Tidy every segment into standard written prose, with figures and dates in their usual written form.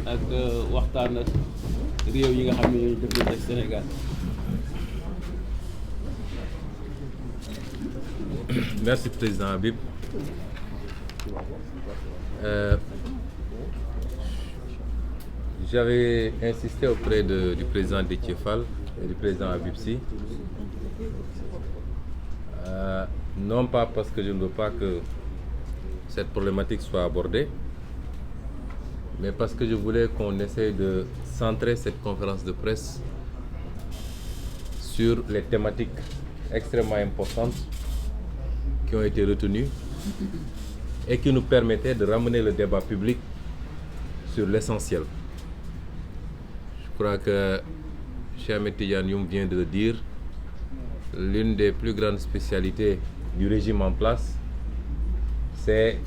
ak waxtaan ak réew yi nga xam ne ñooy jëflante ak Sénégal. Merci Président Habib. J'avais insisté auprès du président Déthié Fall et du président Habib Sy, non pas parce que je ne veux pas que cette problématique soit abordée, mais parce que je voulais qu'on essaie de centrer cette conférence de presse sur les thématiques extrêmement importantes qui ont été retenues et qui nous permettaient de ramener le débat public sur l'essentiel. Je crois que Cheikh Ahmed Tidiane Youm vient de le dire, l'une des plus grandes spécialités du régime en place, c'est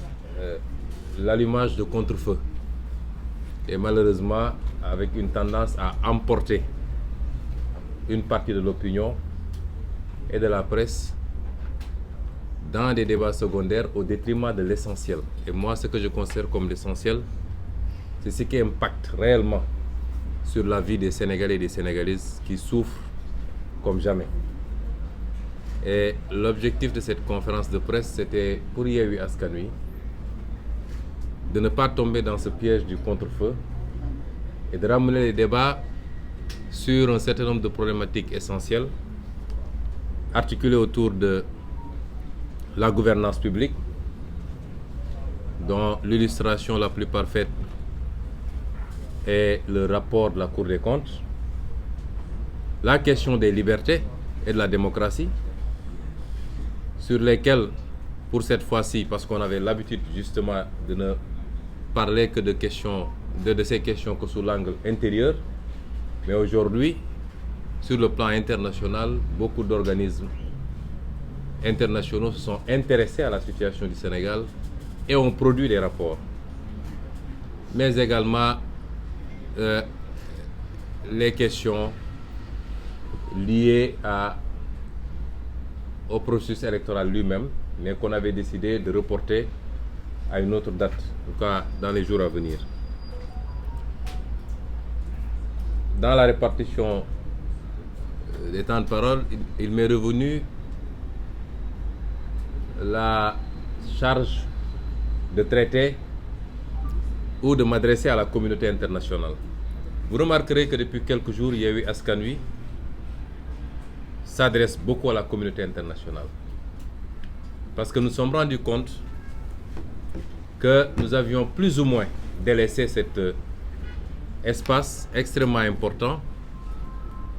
l'allumage de contre-feu. Et malheureusement, avec une tendance à emporter une partie de l'opinion et de la presse dans des débats secondaires au détriment de l'essentiel. Et moi, ce que je considère comme l'essentiel, c'est ce qui impacte réellement sur la vie des Sénégalais et des Sénégalaises qui souffrent comme jamais. Et l'objectif de cette conférence de presse, c'était pour Yewwi Askan Wi de ne pas tomber dans ce piège du contre-feu et de ramener les débats sur un certain nombre de problématiques essentielles articulées autour de la gouvernance publique, dont l'illustration la plus parfaite est le rapport de la Cour des comptes, la question des libertés et de la démocratie, sur lesquelles, pour cette fois-ci, parce qu'on avait l'habitude justement de ne parler que de ces questions que sous l'angle intérieur, mais aujourd'hui, sur le plan international, beaucoup d'organismes internationaux se sont intéressés à la situation du Sénégal et ont produit des rapports. Mais également les questions liées au processus électoral lui-même, mais qu'on avait décidé de reporter à une autre date, en tout cas dans les jours à venir. Dans la répartition des temps de parole, il m'est revenu la charge de traiter ou de m'adresser à la communauté internationale. Vous remarquerez que depuis quelques jours, Yewwi Askan Wi s'adresse beaucoup à la communauté internationale. Parce que nous nous sommes rendus compte que nous avions plus ou moins délaissé cet espace extrêmement important.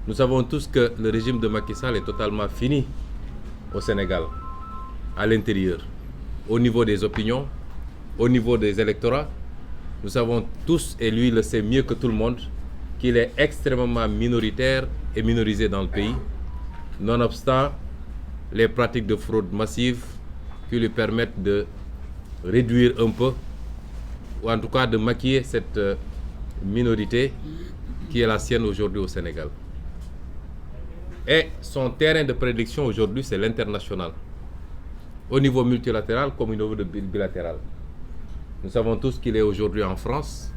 Nous savons tous que le régime de Macky Sall est totalement fini au Sénégal, à l'intérieur, au niveau des opinions, au niveau des électorats. Nous savons tous, et lui le sait mieux que tout le monde, qu'il est extrêmement minoritaire et minorisé dans le pays, nonobstant les pratiques de fraude massive qui lui permettent de réduire un peu, ou en tout cas de maquiller cette minorité qui est la sienne aujourd'hui au Sénégal. Et son terrain de prédilection aujourd'hui, c'est l'international, au niveau multilatéral comme au niveau bilatéral. Nous savons tous qu'il est aujourd'hui en France,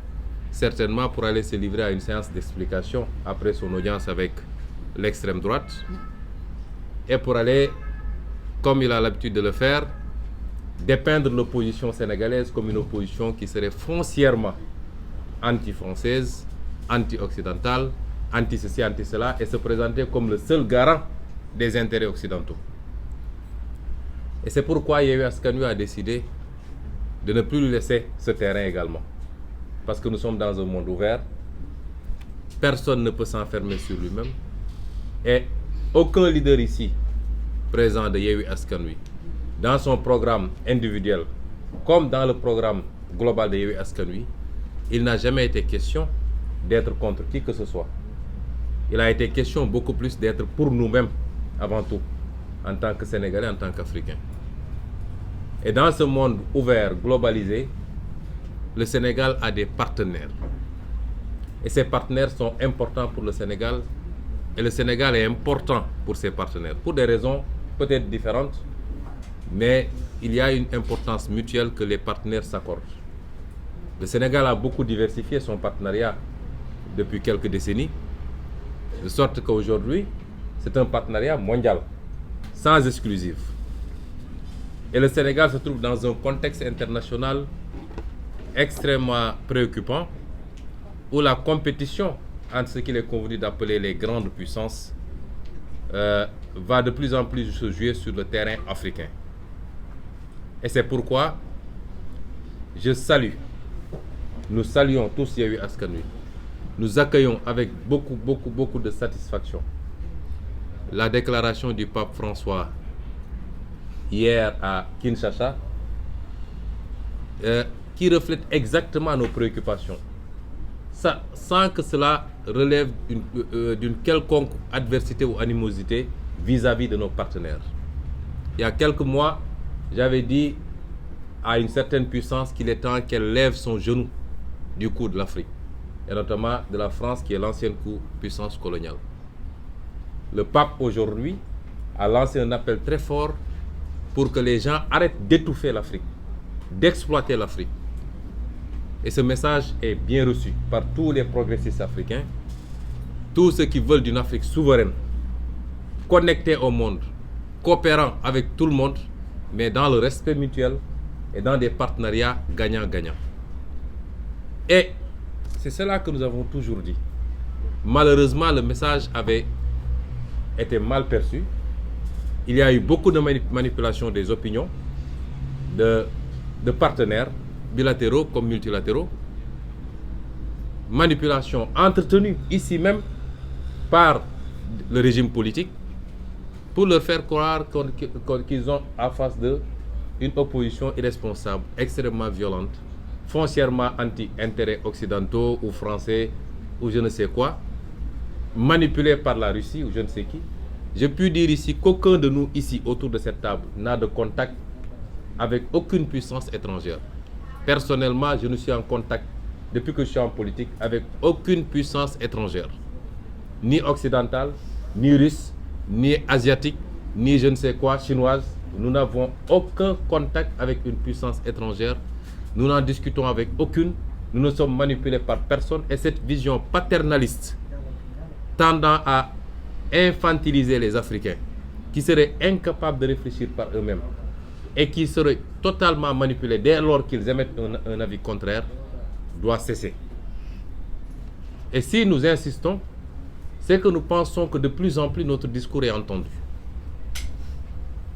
certainement pour aller se livrer à une séance d'explication après son audience avec l'extrême droite, et pour aller, comme il a l'habitude de le faire, dépeindre l'opposition sénégalaise comme une opposition qui serait foncièrement anti-française, anti-occidentale, anti-ceci, anti-cela, et se présenter comme le seul garant des intérêts occidentaux. Et c'est pourquoi Yewwi Askan Wi a décidé de ne plus lui laisser ce terrain également. Parce que nous sommes dans un monde ouvert, personne ne peut s'enfermer sur lui-même, et aucun leader ici, présent de Yewwi Askan Wi, dans son programme individuel, comme dans le programme global de Yewwi Askan Wi, il n'a jamais été question d'être contre qui que ce soit. Il a été question beaucoup plus d'être pour nous-mêmes, avant tout, en tant que Sénégalais, en tant qu'Africains. Et dans ce monde ouvert, globalisé, le Sénégal a des partenaires. Et ces partenaires sont importants pour le Sénégal. Et le Sénégal est important pour ses partenaires, pour des raisons peut-être différentes, mais il y a une importance mutuelle que les partenaires s'accordent. Le Sénégal a beaucoup diversifié son partenariat depuis quelques décennies, de sorte qu'aujourd'hui, c'est un partenariat mondial, sans exclusive. Et le Sénégal se trouve dans un contexte international extrêmement préoccupant, où la compétition entre ce qu'il est convenu d'appeler les grandes puissances va de plus en plus se jouer sur le terrain africain. Et c'est pourquoi nous saluons tous Yewwi Askan Wi, nous accueillons avec beaucoup de satisfaction la déclaration du pape François hier à Kinshasa, qui reflète exactement nos préoccupations, sans que cela relève d'une quelconque adversité ou animosité vis-à-vis de nos partenaires. Il y a quelques mois, j'avais dit à une certaine puissance qu'il est temps qu'elle lève son genou du coup de l'Afrique, et notamment de la France qui est l'ancienne puissance coloniale. Le pape aujourd'hui a lancé un appel très fort pour que les gens arrêtent d'étouffer l'Afrique, d'exploiter l'Afrique. Et ce message est bien reçu par tous les progressistes africains, tous ceux qui veulent d'une Afrique souveraine, connectée au monde, coopérant avec tout le monde, mais dans le respect mutuel et dans des partenariats gagnant-gagnant. Et c'est cela que nous avons toujours dit. Malheureusement, le message avait été mal perçu. Il y a eu beaucoup de manipulation des opinions de partenaires bilatéraux comme multilatéraux. Manipulation entretenue ici même par le régime politique pour leur faire croire qu'ils ont en face d'eux une opposition irresponsable, extrêmement violente, foncièrement anti-intérêts occidentaux ou français ou je ne sais quoi, manipulée par la Russie ou je ne sais qui. Je puis dire ici qu'aucun de nous ici autour de cette table n'a de contact avec aucune puissance étrangère. Personnellement, je ne suis en contact depuis que je suis en politique avec aucune puissance étrangère, ni occidentale, ni russe, ni asiatique, ni je ne sais quoi, chinoise. Nous n'avons aucun contact avec une puissance étrangère. Nous n'en discutons avec aucune. Nous ne sommes manipulés par personne. Et cette vision paternaliste tendant à infantiliser les Africains, qui seraient incapables de réfléchir par eux-mêmes et qui seraient totalement manipulés dès lors qu'ils émettent un avis contraire, doit cesser. Et si nous insistons, c'est que nous pensons que de plus en plus notre discours est entendu.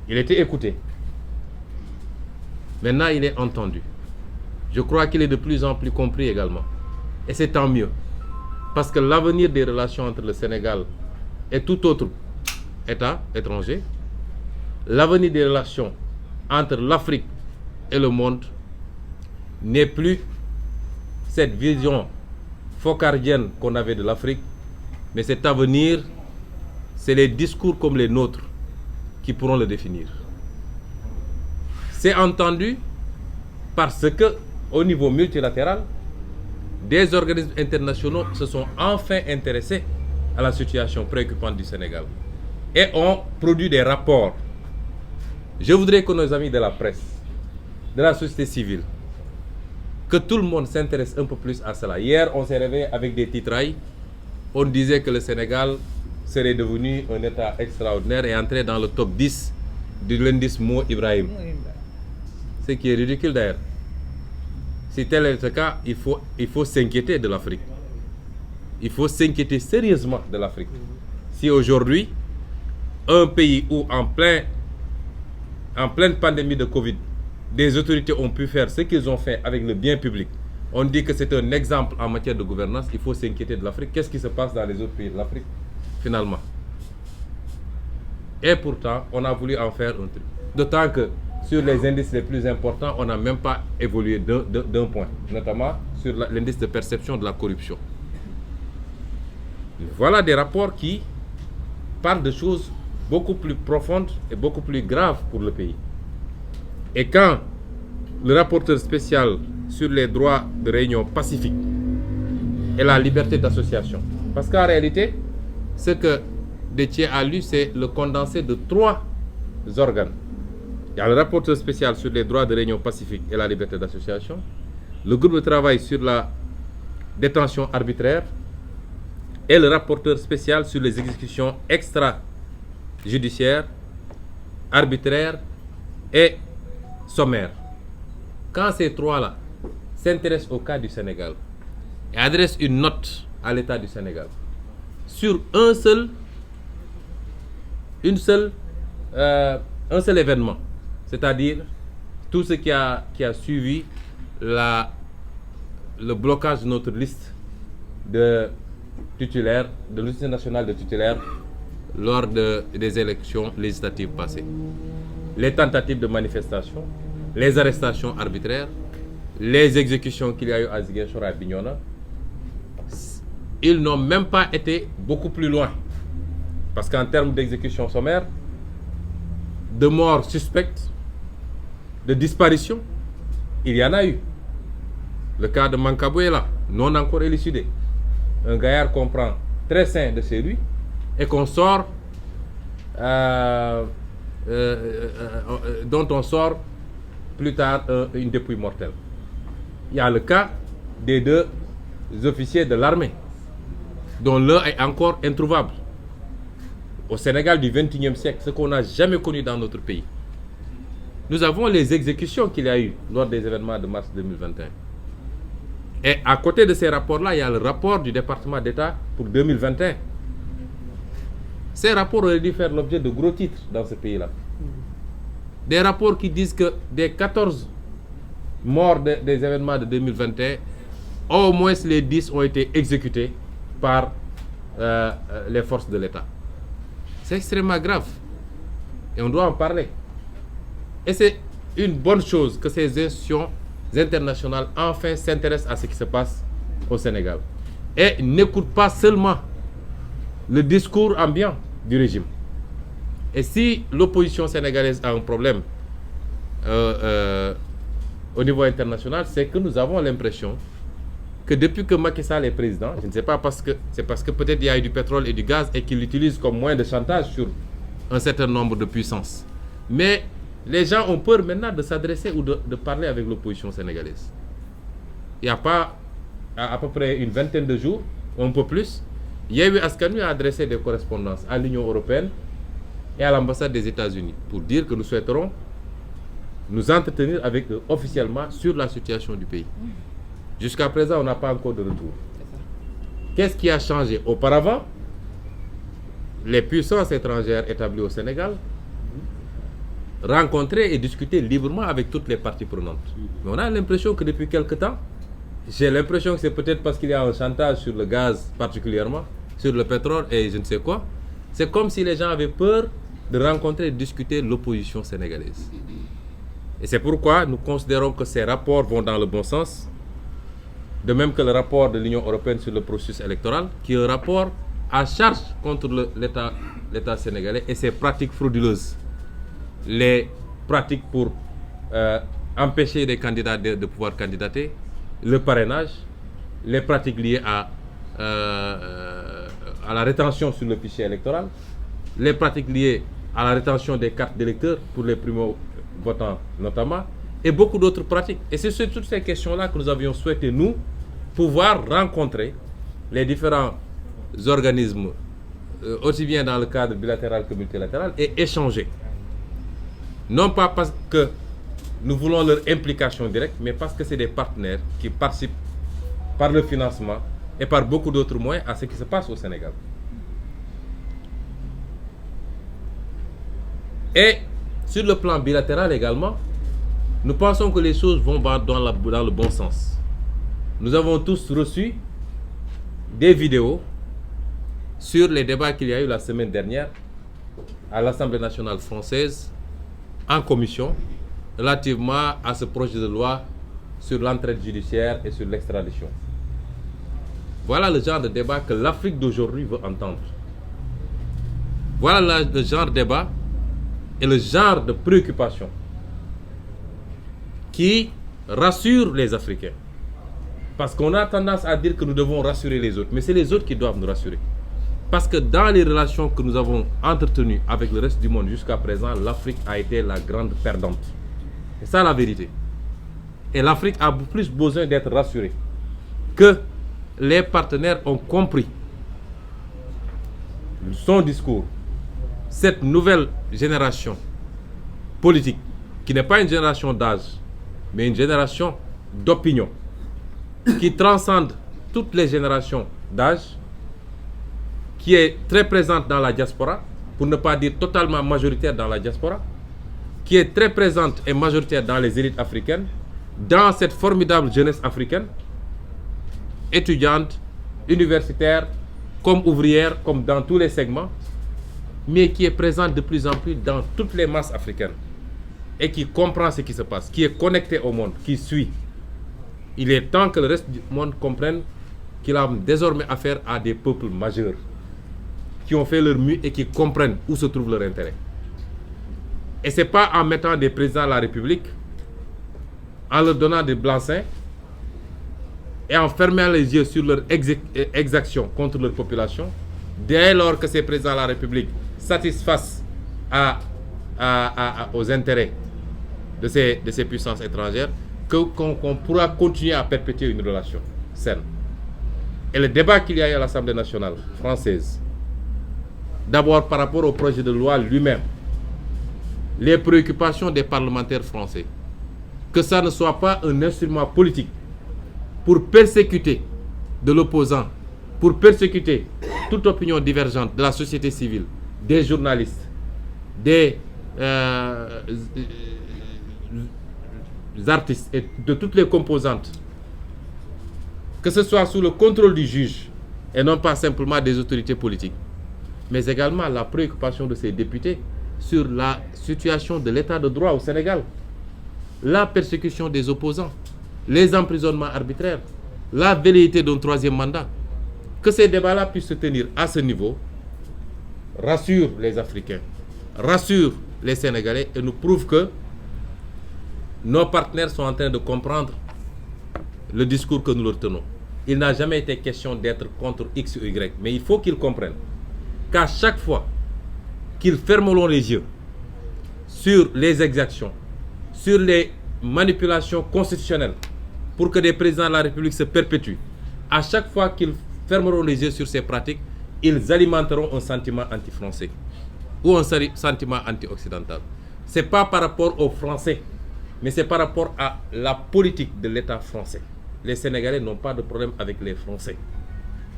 Il était écouté. Maintenant, il est entendu. Je crois qu'il est de plus en plus compris également. Et c'est tant mieux. Parce que l'avenir des relations entre le Sénégal et tout autre État étranger, l'avenir des relations entre l'Afrique et le monde n'est plus cette vision focardienne qu'on avait de l'Afrique, mais cet avenir, c'est les discours comme les nôtres qui pourront le définir. C'est entendu parce que, au niveau multilatéral, des organismes internationaux se sont enfin intéressés à la situation préoccupante du Sénégal et ont produit des rapports. Je voudrais que nos amis de la presse, de la société civile, que tout le monde s'intéresse un peu plus à cela. Hier, on s'est réveillé avec des titrailles. On disait que le Sénégal serait devenu un État extraordinaire et entrer dans le top 10 de l'indice Mo Ibrahim. Ce qui est ridicule d'ailleurs. Si tel est le cas, il faut s'inquiéter de l'Afrique. Il faut s'inquiéter sérieusement de l'Afrique. Si aujourd'hui, un pays où en pleine pandémie de Covid, des autorités ont pu faire ce qu'ils ont fait avec le bien public, on dit que c'est un exemple en matière de gouvernance, il faut s'inquiéter de l'Afrique. Qu'est-ce qui se passe dans les autres pays de l'Afrique, finalement? Et pourtant, on a voulu en faire un truc. D'autant que sur les indices les plus importants, on n'a même pas évolué d'un point, notamment sur l'indice de perception de la corruption. Voilà des rapports qui parlent de choses beaucoup plus profondes et beaucoup plus graves pour le pays. Et quand le rapporteur spécial sur les droits de réunion pacifique et la liberté d'association, parce qu'en réalité, ce que Déthié a lu, c'est le condensé de 3 organes. Il y a le rapporteur spécial sur les droits de réunion pacifique et la liberté d'association, le groupe de travail sur la détention arbitraire et le rapporteur spécial sur les exécutions extrajudiciaires, arbitraires et sommaires. Quand ces trois-là s'intéressent au cas du Sénégal et adressent une note à l'État du Sénégal sur un seul événement, c'est-à-dire tout ce qui a suivi le blocage de notre liste de titulaires, de liste nationale de titulaires lors des élections législatives passées. Les tentatives de manifestation, les arrestations arbitraires, les exécutions qu'il y a eu à Ziguinchor et à Bignona, ils n'ont même pas été beaucoup plus loin. Parce qu'en termes d'exécution sommaire, de morts suspectes, de disparitions, il y en a eu. Le cas de Mankabou est là, non encore élucidé. Un gaillard qu'on prend très sain de chez lui et qu'on sort, dont on sort plus tard une dépouille mortelle. Il y a le cas des deux officiers de l'armée, dont l'un est encore introuvable. Au Sénégal du XXIe siècle, ce qu'on n'a jamais connu dans notre pays. Nous avons les exécutions qu'il y a eu lors des événements de mars 2021. Et à côté de ces rapports-là, il y a le rapport du département d'État pour 2021. Ces rapports auraient dû faire l'objet de gros titres dans ce pays-là. Des rapports qui disent que des 14 morts des événements de 2021, au moins les 10 ont été exécutés par les forces de l'État. C'est extrêmement grave. Et on doit en parler. Et c'est une bonne chose que ces institutions internationales enfin s'intéressent à ce qui se passe au Sénégal. Et n'écoutent pas seulement le discours ambiant du régime. Et si l'opposition sénégalaise a un problème au niveau international, c'est que nous avons l'impression que depuis que Macky Sall est président, je ne sais pas, c'est parce que peut-être il y a eu du pétrole et du gaz et qu'il l'utilise comme moyen de chantage sur un certain nombre de puissances. Mais les gens ont peur maintenant de s'adresser ou de parler avec l'opposition sénégalaise. Il n'y a pas à peu près une vingtaine de jours, ou un peu plus, Yewwi Askan Wi a adressé des correspondances à l'Union européenne et à l'ambassade des États-Unis pour dire que nous souhaiterons nous entretenir avec eux officiellement sur la situation du pays. Jusqu'à présent, on n'a pas encore de retour. Qu'est-ce qui a changé? Auparavant, les puissances étrangères établies au Sénégal rencontraient et discutaient librement avec toutes les parties prenantes. Mais on a l'impression que depuis quelque temps, j'ai l'impression que c'est peut-être parce qu'il y a un chantage sur le gaz particulièrement, sur le pétrole et je ne sais quoi. C'est comme si les gens avaient peur de rencontrer et de discuter l'opposition sénégalaise. Et c'est pourquoi nous considérons que ces rapports vont dans le bon sens. De même que le rapport de l'Union européenne sur le processus électoral, qui est un rapport à charge contre l'État sénégalais et ses pratiques frauduleuses. Les pratiques pour empêcher les candidats de pouvoir candidater, le parrainage, les pratiques liées à la rétention sur le fichier électoral, les pratiques liées à la rétention des cartes d'électeurs pour les primo-votants notamment, et beaucoup d'autres pratiques. Et c'est sur toutes ces questions-là que nous avions souhaité, nous, pouvoir rencontrer les différents organismes, aussi bien dans le cadre bilatéral que multilatéral, et échanger. Non pas parce que nous voulons leur implication directe, mais parce que c'est des partenaires qui participent par le financement et par beaucoup d'autres moyens à ce qui se passe au Sénégal. Et sur le plan bilatéral également, nous pensons que les choses vont dans le bon sens. Nous avons tous reçu des vidéos sur les débats qu'il y a eu la semaine dernière à l'Assemblée nationale française en commission relativement à ce projet de loi sur l'entraide judiciaire et sur l'extradition. Voilà le genre de débat que l'Afrique d'aujourd'hui veut entendre. Voilà le genre de débat et le genre de préoccupation qui rassure les Africains. Parce qu'on a tendance à dire que nous devons rassurer les autres, mais c'est les autres qui doivent nous rassurer. Parce que dans les relations que nous avons entretenues avec le reste du monde jusqu'à présent, l'Afrique a été la grande perdante. C'est ça la vérité. Et l'Afrique a plus besoin d'être rassurée que les partenaires ont compris son discours. Cette nouvelle génération politique, qui n'est pas une génération d'âge, mais une génération d'opinion, qui transcende toutes les générations d'âge, qui est très présente dans la diaspora, pour ne pas dire totalement majoritaire dans la diaspora, qui est très présente et majoritaire dans les élites africaines, dans cette formidable jeunesse africaine, étudiante, universitaire, comme ouvrière, comme dans tous les segments, mais qui est présente de plus en plus dans toutes les masses africaines et qui comprend ce qui se passe, qui est connecté au monde, qui suit. Il est temps que le reste du monde comprenne qu'il a désormais affaire à des peuples majeurs qui ont fait leur mue et qui comprennent où se trouve leur intérêt. Et ce n'est pas en mettant des présidents de la République, en leur donnant des blancs-seings et en fermant les yeux sur leur exaction contre leur population, dès lors que ces présidents de la République satisfassent aux intérêts de ces puissances étrangères, qu'on pourra continuer à perpétuer une relation saine. Et le débat qu'il y a eu à l'Assemblée nationale française, d'abord par rapport au projet de loi lui-même, les préoccupations des parlementaires français, que ça ne soit pas un instrument politique pour persécuter de l'opposant, pour persécuter toute opinion divergente de la société civile, des journalistes, des artistes et de toutes les composantes, que ce soit sous le contrôle du juge et non pas simplement des autorités politiques, mais également la préoccupation de ces députés sur la situation de l'état de droit au Sénégal, la persécution des opposants, les emprisonnements arbitraires, la velléité d'un troisième mandat. Que ces débats-là puissent se tenir à ce niveau rassure les Africains, rassure les Sénégalais et nous prouve que nos partenaires sont en train de comprendre le discours que nous leur tenons. Il n'a jamais été question d'être contre X ou Y, mais il faut qu'ils comprennent qu'à chaque fois qu'ils fermeront les yeux sur les exactions, sur les manipulations constitutionnelles pour que des présidents de la République se perpétuent, à chaque fois qu'ils fermeront les yeux sur ces pratiques, ils alimenteront un sentiment anti-français ou un sentiment anti-occidental. Ce n'est pas par rapport aux Français, mais c'est par rapport à la politique de l'État français. Les Sénégalais n'ont pas de problème avec les Français.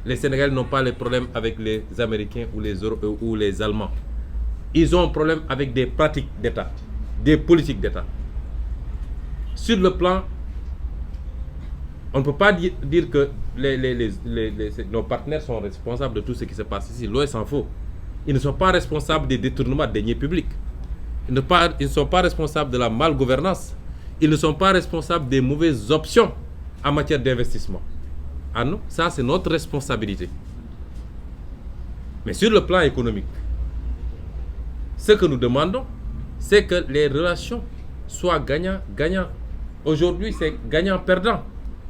Les Sénégalais n'ont pas de problème avec les Américains ou les Allemands. Ils ont un problème avec des pratiques d'État, des politiques d'État. Sur le plan, on ne peut pas dire que nos partenaires sont responsables de tout ce qui se passe ici. Loin s'en faut. Ils ne sont pas responsables des détournements de deniers publics. Ils ne sont pas responsables de la malgouvernance. Ils ne sont pas responsables des mauvaises options en matière d'investissement. Ah non, ça c'est notre responsabilité. Mais sur le plan économique, ce que nous demandons, c'est que les relations soient gagnant-gagnant. Aujourd'hui, c'est gagnant-perdant.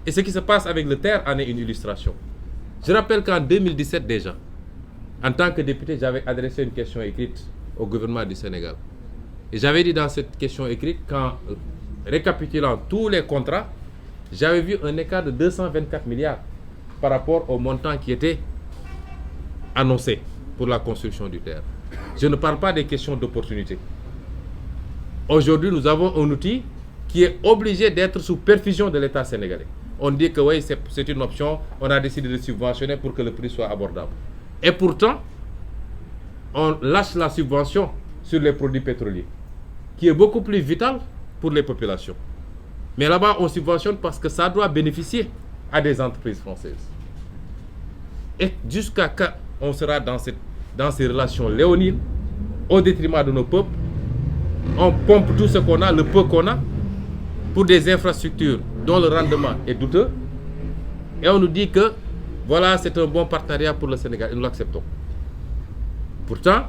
Et ce qui se passe avec le terre en est une illustration. Je rappelle qu'en 2017 déjà, en tant que député, j'avais adressé une question écrite au gouvernement du Sénégal. Et j'avais dit dans cette question écrite qu'en récapitulant tous les contrats, j'avais vu un écart de 224 milliards par rapport au montant qui était annoncé pour la construction du terre. Je ne parle pas des questions d'opportunité. Aujourd'hui, nous avons un outil qui est obligé d'être sous perfusion de l'État sénégalais. On dit que oui, c'est une option, on a décidé de subventionner pour que le prix soit abordable. Et pourtant, on lâche la subvention sur les produits pétroliers, qui est beaucoup plus vital pour les populations. Mais là-bas, on subventionne parce que ça doit bénéficier à des entreprises françaises. Et jusqu'à quand on sera dans ces relations léonines, au détriment de nos peuples, on pompe tout ce qu'on a, le peu qu'on a, pour des infrastructures dont le rendement est douteux, et on nous dit que voilà, c'est un bon partenariat pour le Sénégal, et nous l'acceptons. Pourtant,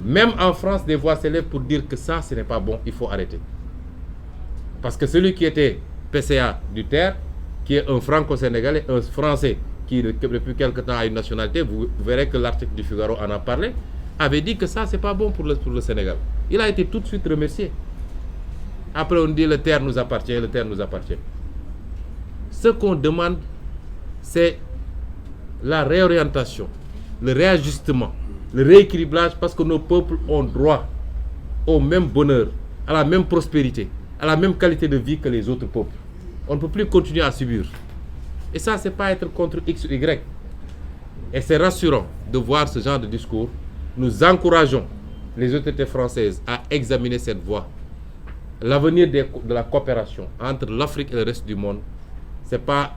même en France, des voix s'élèvent pour dire que ça, ce n'est pas bon, il faut arrêter. Parce que celui qui était PCA du terre, qui est un franco-sénégalais, un Français, qui depuis quelque temps a une nationalité, vous verrez que l'article du Figaro en a parlé, avait dit que ça, c'est pas bon pour le Sénégal. Il a été tout de suite remercié. Après, on dit le terre nous appartient, le terre nous appartient. Ce qu'on demande, c'est la réorientation, le réajustement, le rééquilibrage, parce que nos peuples ont droit au même bonheur, à la même prospérité, à la même qualité de vie que les autres peuples. On ne peut plus continuer à subir. Et ça, c'est pas être contre X ou Y. Et c'est rassurant de voir ce genre de discours. Nous encourageons les autorités françaises à examiner cette voie. L'avenir de la coopération entre l'Afrique et le reste du monde, ce n'est pas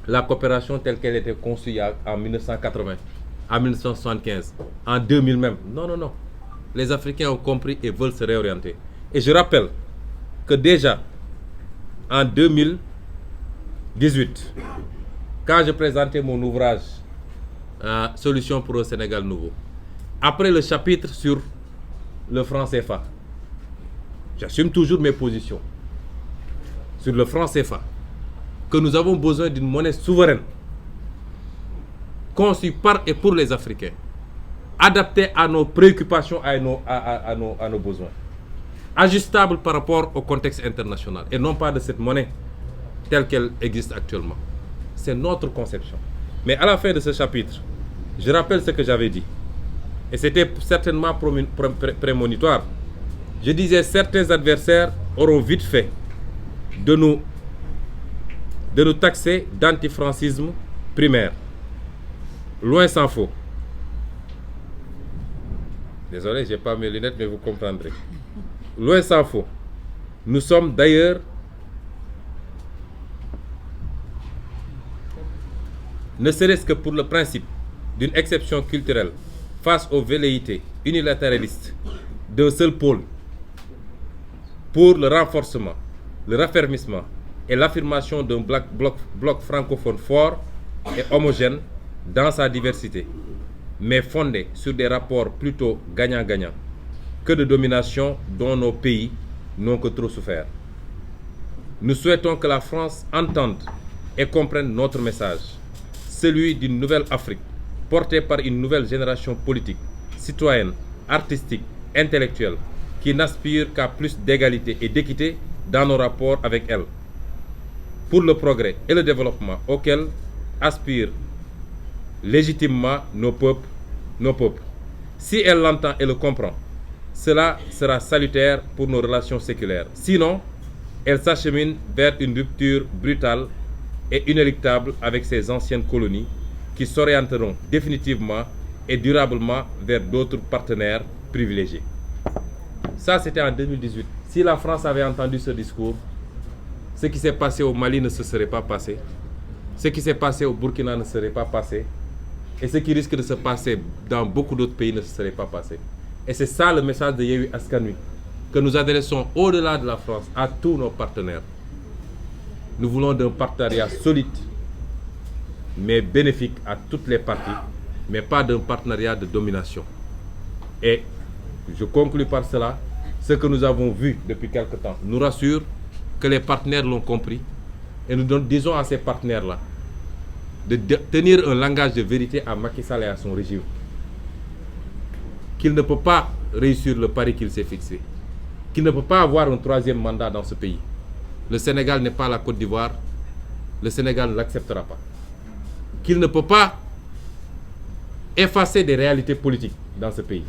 la coopération telle qu'elle était conçue en 1980, en 1975, en 2000 même. Non, non, non. Les Africains ont compris et veulent se réorienter. Et je rappelle que déjà, en 2018, quand je présentais mon ouvrage Solution pour un Sénégal nouveau, après le chapitre sur le franc CFA, j'assume toujours mes positions sur le franc CFA, que nous avons besoin d'une monnaie souveraine, conçue par et pour les Africains, adaptée à nos préoccupations, à nos besoins, ajustable par rapport au contexte international, et non pas de cette monnaie telle qu'elle existe actuellement. C'est notre conception. Mais à la fin de ce chapitre, je rappelle ce que j'avais dit, et c'était certainement prémonitoire. Je disais, certains adversaires auront vite fait de nous taxer d'antifrancisme primaire. Loin s'en faut. Désolé, je n'ai pas mes lunettes, mais vous comprendrez. Loin s'en faut. Nous sommes d'ailleurs, ne serait-ce que pour le principe d'une exception culturelle face aux velléités unilatéralistes d'un seul pôle, pour le renforcement, le raffermissement et l'affirmation d'un bloc francophone fort et homogène dans sa diversité, mais fondé sur des rapports plutôt gagnant-gagnant que de domination dont nos pays n'ont que trop souffert. Nous souhaitons que la France entende et comprenne notre message, celui d'une nouvelle Afrique, portée par une nouvelle génération politique, citoyenne, artistique, intellectuelle, qui n'aspire qu'à plus d'égalité et d'équité dans nos rapports avec elle, pour le progrès et le développement auquel aspirent légitimement nos peuples. Si elle l'entend et le comprend, cela sera salutaire pour nos relations séculaires. Sinon, elle s'achemine vers une rupture brutale et inéluctable avec ses anciennes colonies qui s'orienteront définitivement et durablement vers d'autres partenaires privilégiés. Ça, c'était en 2018. Si la France avait entendu ce discours, ce qui s'est passé au Mali ne se serait pas passé. Ce qui s'est passé au Burkina ne serait pas passé. Et ce qui risque de se passer dans beaucoup d'autres pays ne se serait pas passé. Et c'est ça le message de Yewwi Askan Wi, que nous adressons au-delà de la France à tous nos partenaires. Nous voulons d'un partenariat solide, mais bénéfique à toutes les parties, mais pas d'un partenariat de domination. Et je conclus par cela, ce que nous avons vu depuis quelque temps nous rassure que les partenaires l'ont compris, et nous disons à ces partenaires-là de tenir un langage de vérité à Macky Sall et à son régime, qu'il ne peut pas réussir le pari qu'il s'est fixé, qu'il ne peut pas avoir un troisième mandat dans ce pays. Le Sénégal n'est pas la Côte d'Ivoire, le Sénégal ne l'acceptera pas. Qu'il ne peut pas effacer des réalités politiques dans ce pays.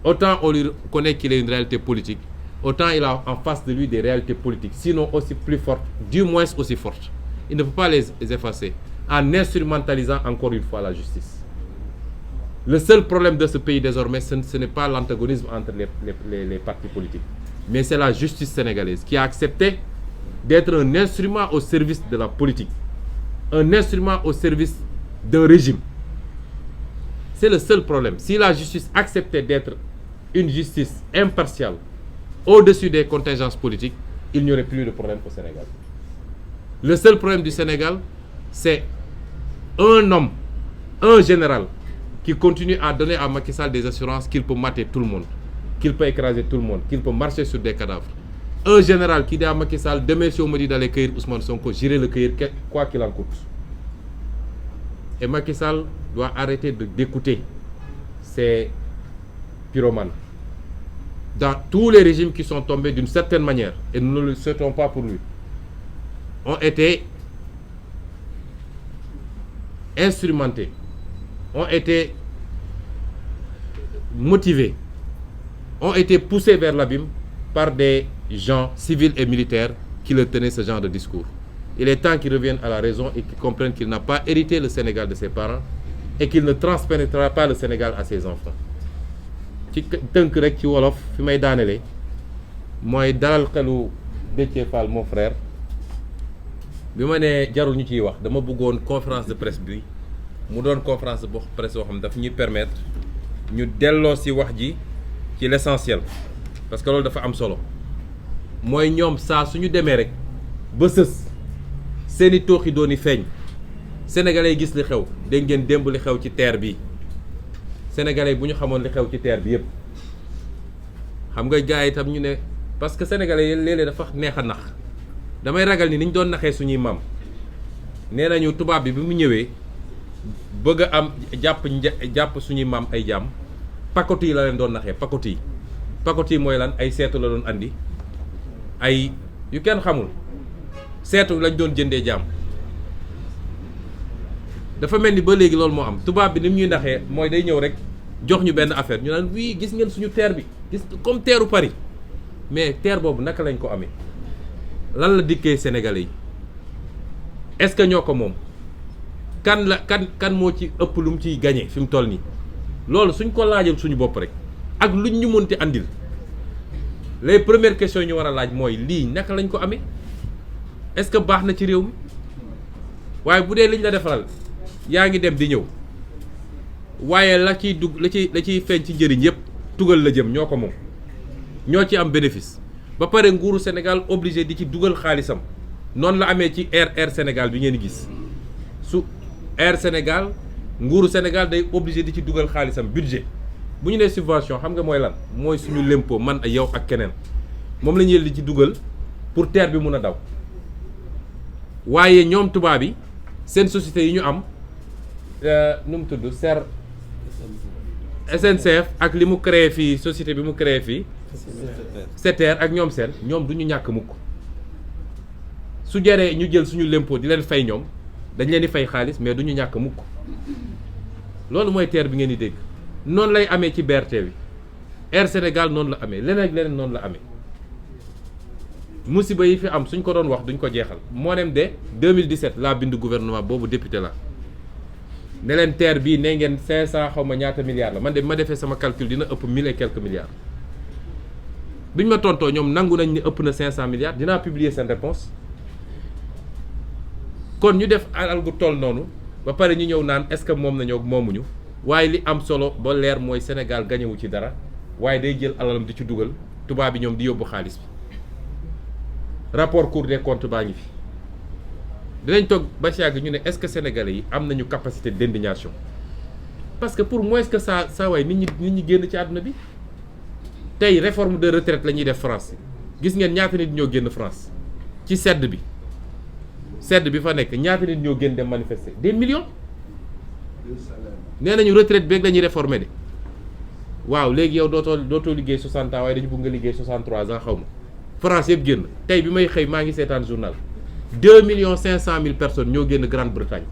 Autant on lui connaît qu'il est une réalité politique, autant il a en face de lui des réalités politiques, sinon aussi plus fortes, du moins aussi fortes. Il ne peut pas les effacer en instrumentalisant encore une fois la justice. Le seul problème de ce pays désormais, ce n'est pas l'antagonisme entre les partis politiques, mais c'est la justice sénégalaise qui a accepté d'être un instrument au service de la politique, un instrument au service d'un régime. C'est le seul problème. Si la justice acceptait d'être une justice impartiale, au-dessus des contingences politiques, il n'y aurait plus de problème au Sénégal. Le seul problème du Sénégal, c'est un homme, un général, qui continue à donner à Macky Sall des assurances qu'il peut mater tout le monde, qu'il peut écraser tout le monde, qu'il peut marcher sur des cadavres. Un général qui dit à Macky Sall, demain si on me dit d'aller cueillir Ousmane Sonko, j'irai le cueillir quoi qu'il en coûte. Et Macky Sall doit arrêter d'écouter ces pyromanes. dans tous les régimes qui sont tombés d'une certaine manière, et nous ne le souhaitons pas pour lui, ont été instrumentés, ont été motivés, ont été poussés vers l'abîme par des gens civils et militaires qui leur tenaient ce genre de discours. Il est temps qu'ils reviennent à la raison et qu'ils comprennent qu'il n'a pas hérité le Sénégal de ses parents et qu'il ne transpénétrera pas le Sénégal à ses enfants. ci tënk rek ci wolof fi may daanele mooy dalal xelu Déthié Fall mon frère bi ma nee jarul ñu ciy wax dama bëggoon conférence de presse bi mu doon conférence de presse boo xam ne daf ñuy permettre ñu delloo si wax ji ci l'essentiel parce que loolu dafa am solo mooy ñoom saa suñu demee rek ba sës seeni tooxi dooni feeñ sénégalais yi gis li xew dégg ngeen démb li xew ci terre bi sénégalais bu ñu xamoon li xew ci terre bi yëpp xam nga gars yi itam ñu ne parce que sénégalais yi léeg-léeg dafa neex a nax damay ragal ni ñu doon naxee suñuy maam nee nañu tubaab bi mu ñëwee bëgg a am jàpp suñuy maam ay jaam pakoti yi la leen doon naxee pakoti yi mooy lan ay seetu la doon andi ay yu kenn xamul seetu lañ doon jëndee jaam dafa mel ni ba léegi loolu moo am tubaab bi ni mu ñuy naxee mooy day ñëw rek jox ñu benn affaire ñu naan wii gis ngeen suñu terre bi gis comme terru Paris mais terre boobu naka lañ ko amee lan la dikkee sénégalais yi est-ce que ñoo ko moom kan moo ci ëpp lu mu ciy gagné fi mu toll nii loolu suñ ko laajal suñu bopp rek ak luñ ñu mënti andil les premières questions yi ñu war a laaj mooy lii naka lañ ko amee est-ce que baax na ci réew mi waaye bu dee liñ la defaral yaa ngi dem di ñëw waaye la ciy dugg la ciy feeñ ci njëriñ yëpp tugal la jëm ñoo ko moom ñoo ci am bénéfice ba pare nguuru Sénégal obligé di ci dugal xaalisam noonu la amee ci Air Sénégal bi ngeen gis su Air Sénégal nguuru Sénégal day obligé di ci dugal xaalisam budget bu ñu nee subvention xam nga mooy lan mooy suñu lempo man ak yow ak keneen moom la ñuy di ci dugal pour terre bi mun a daw waaye ñoom tubaab yi seen société yi ñu am nu mu tudd SNCF ak li mu créé fii société bi mu créé fii SETER ak ñoom ñoom du ñu ñàkk mukk su jaree ñu jël suñu lempo di leen fay ñoom dañ leen di fay xaalis mais du ñu ñàkk mukk loolu mooy terre bi ngeen di dégg noonu lay amee ci BRT bi Air Sénégal noonu la amee leneen ak leneen noonu la amee musiba yi fi am suñ ko doon wax duñ ko jeexal moo nem de 2017 laa bind gouvernement boobu député la ne leen terre bii ne ngeen 500 xaw ma ñaata milliards la man de ma defee sama calcul dina ëpp 1000 et quelques milliards biñ ma tontoo ñoom nangu nañ ni ëpp na 500 milliards dinaa publier seen réponse kon ñu def alal gu toll noonu ba pare ñu ñëw naan est-ce que moom nañoo moomuñu waaye li am solo ba leer mooy Sénégal gañewu ci dara waaye day jël alalam di ci dugal tubaab bi ñoom di yóbbu xaalis bi rapport Cour des comptes baa ngi fi dinañ toog ba si yàgg ñu ne est-ce que sénégalais yi am nañu capacité d'indignation parce que pour moins que ça waay nit ñi génn ci àdduna bi tey réforme de retraite la ñuy def France gis ngeen ñaata nit ñoo génn France ci sedd bi fa nekk ñaata nit ñoo génn dem manifester des millions nee nañu retraite beeg dañuy réformer de waaw léegi yow dootoo liggéey 60 ans waaye dañu bëgg nga liggéey 63 ans xaw ma France yëpp génn tey bi may xëy maa ngi seetaan journal 2,5 millions personnes ñoo génn Grande-Bretagne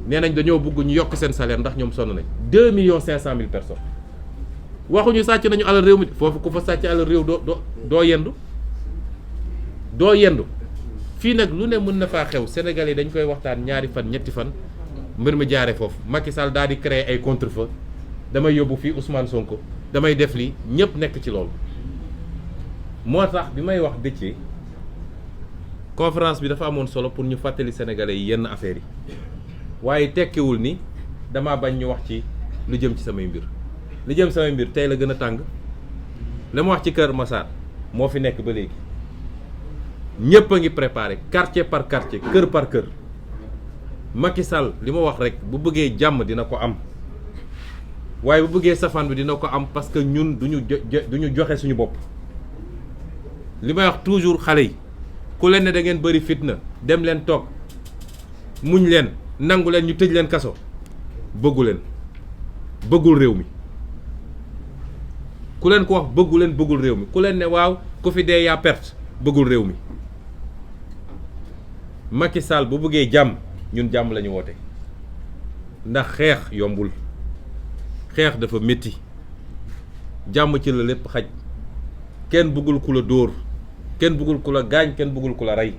nee nañ dañoo bëgg ñu yokk seen salaire ndax ñoom sonn nañ 2,5 millions personnes waxuñu sàcc nañu alal réew mi foofu ku fa sàcc alal réew doo yendu fii nag lu ne mën na faa xew Sénégalais dañ koy waxtaan ñaari fan ñetti fan mbir mi jaare foofu Macky Sall daal di créer ay contre-feu damay yóbbu fii Ousmane Sonko damay def lii ñëpp nekk ci loolu moo tax bi may wax Déthié conférence bi dafa amoon solo pour ñu fàttali sénégalais yi yenn affaires yi waaye tekkiwul ni damaa bañ ñu wax ci lu jëm ci samay mbir li jëm samay mbir tey la gën a tàng la ma wax ci Kër Massar moo fi nekk ba léegi ñëpp a ngi préparé quartier par quartier kër par kër Macky Sall li ma wax rek bu bëggee jàmm dina ko am waaye bu bëggee safaan bi dina ko am parce que ñun duñu joxe suñu bopp li may wax toujours xale yi ku leen ne da ngeen bëri fitna dem leen toog muñ leen nangu leen ñu tëj leen kaso bëggul réew mi ku leen ko wax bëggu leen bëggul réew mi ku leen ne waaw ku fi dee yaa perte bëggul réew mi. Macky Sall bu bëggee jàmm ñun jàmm la ñu woote ndax xeex yombul xeex dafa métti jàmm ci la lépp xaj kenn bëggul ku la dóor kenn bëggul ku la gaañ kenn bëggul ku la rey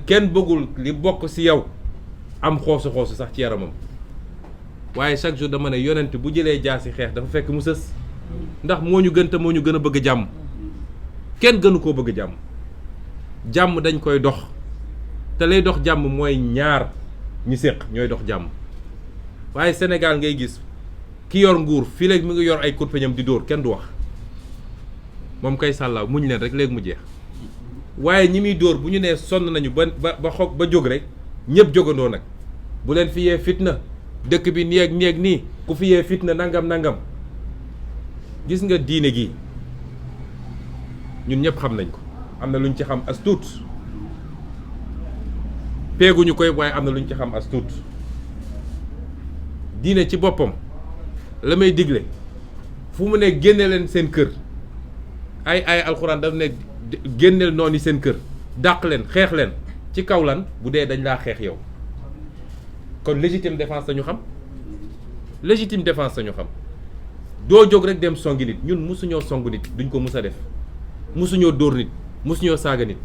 kenn bëggul li bokk ci yow am xoosu sax ci yaramam waaye chaque jour dama ne yonent bu jëlee jaasi xeex dafa fekk mu sës ndax moo ñu gën te moo ñu gën a bëgg jàmm kenn gënu koo bëgg jàmm jàmm dañ koy dox te lay dox jàmm mooy ñaar ñi séq ñooy dox jàmm waaye Sénégal ngay gis ki yor nguur fii léegi mi ngi yor ay kurpeñam di dóor kenn du wax moom kay sàllaaw muñ leen rek léegi mu jeex waaye ñi muy dóor bu ñu nee sonn nañu ba jóg rek ñëpp jógandoo nag bu leen fi yee fitna dëkk bi nii ak nii ak nii ku fi yee fitna nangam gis nga diine gi ñun ñëpp xam nañ ko am na luñ ci xam as tuut peeguñu koy waaye am na luñ ci xam as tuut diine ci boppam la may digle fu mu ne génne leen seen kër ay alxuraan daf ne génneel noonu seen kër dàq leen xeex leen ci kaw lan bu dee dañ laa xeex yow kon légitime défense sañu xam légitime défense sañu xam doo jóg rek dem songi nit ñun musuñoo song nit duñ ko mus a def musuñoo dóor nit musuñoo saaga nit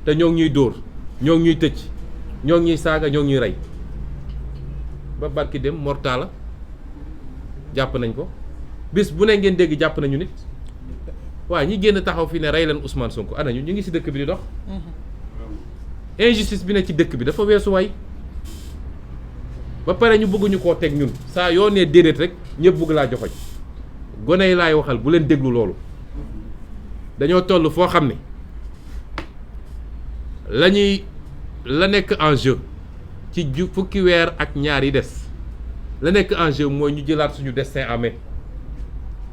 te ñoo ngi ñuy dóor ñoo ngi ñuy tëj ñoo ngi ñuy saaga ñoo ngi ñuy rey ba barki dem mortala jàpp nañ ko bis bu ne ngeen dégg jàpp nañu nit waaye ñi génn taxaw fi ne rey leen Ousmane Sonko ana ñu ngi ci dëkk bi di dox injustice bi ne ci dëkk bi dafa weesu waay ba pare ñu bëgguñu koo teg ñun saa yoo nee déedéet rek ñëpp bëgg laa joxoñ gone yi laay waxal bu leen déglu loolu dañoo toll foo xam ne la nekk en jeu ci fukki weer ak ñaar yi des la nekk en jeu mooy ñu jëlaat suñu destin en main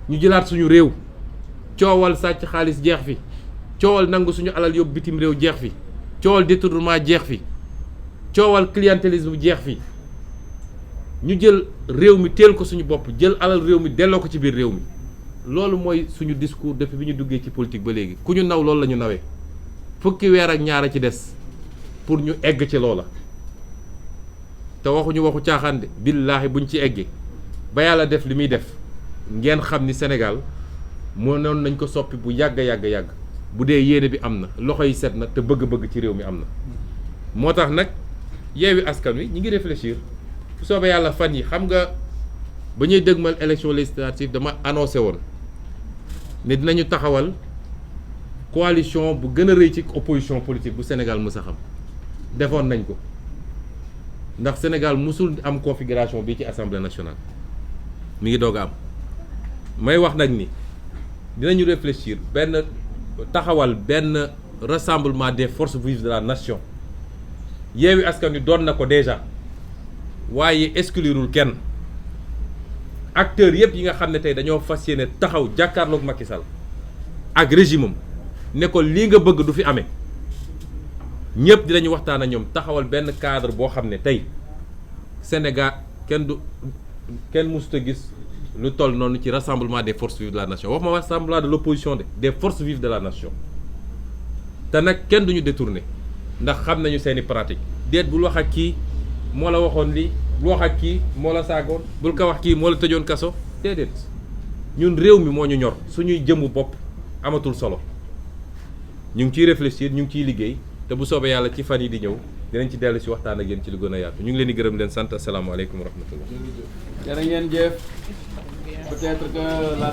ñu jëlaat suñu réew coowal sàcc xaalis jeex fi coowal nangu suñu alal yóbbu bitim réew jeex fi coowal détournement jeex fi coowal clientélisme jeex fi ñu jël réew mi teel ko suñu bopp jël alal réew mi delloo ko ci biir réew mi loolu mooy suñu discours depuis bi ñu duggee ci politique ba léegi ku ñu naw loolu la ñu nawee fukki weer ak ñaar a ci des pour ñu egg ci loola te waxuñu waxu caaxaan de billaahi buñ ci eggee ba yàlla def li muy def ngeen xam ni Sénégal mënoon nañ ko soppi bu yàgg bu dee yéene bi am na loxo yi set na te bëgg-bëgg ci réew mi am na moo tax nag Yewwi Askan Wi ñi ngi réfléchir bu soobee yàlla fan yi xam nga ba ñuy dëgmal élection législative dama annoncé woon ne dinañu taxawal coalition bu gën a rëy ci opposition politique bu Sénégal mës a xam defoon nañ ko ndax Sénégal musul am configuration bi ci assemblée nationale mi ngi doog a am may wax nag ni dinañu réfléchir taxawal benn rassemblement des forces vives de la nation Yewwi Askan Wi doon na ko déjà waaye exclurul kenn acteurs yëpp yi nga xam ne tey dañoo fas yéene taxaw jàkkaarloog Macky Sall ak régime am ne ko lii nga bëgg du fi amee ñëpp dinañu waxtaan ak ñoom taxawal benn cadre boo xam ne tey Sénégal kenn mësut a gis lu toll noonu ci rassemblement des forces vives de la nation wax ma rassemblement de l'opposition des forces vives de la nation te nag kenn duñu détourné ndax xam nañu seeni pratique déet bul wax ak kii moo la waxoon lii bul wax ak kii moo la saagoon bul ko wax kii moo la tëjoon kaso déedéet ñun réew mi moo ñu ñor suñuy jëmu bopp amatul solo ñu ngi ciy réfléchir ñu ngi ciy liggéey te bu soobee yàlla ci fan yi di ñëw dinañ ci dellu si waxtaan ak yéen ci lu gën a yaatu ñu ngi leen di gërëm leen sant asalaamaaleykum wa rahmatullah. jërë ngeen jëf peut-être que la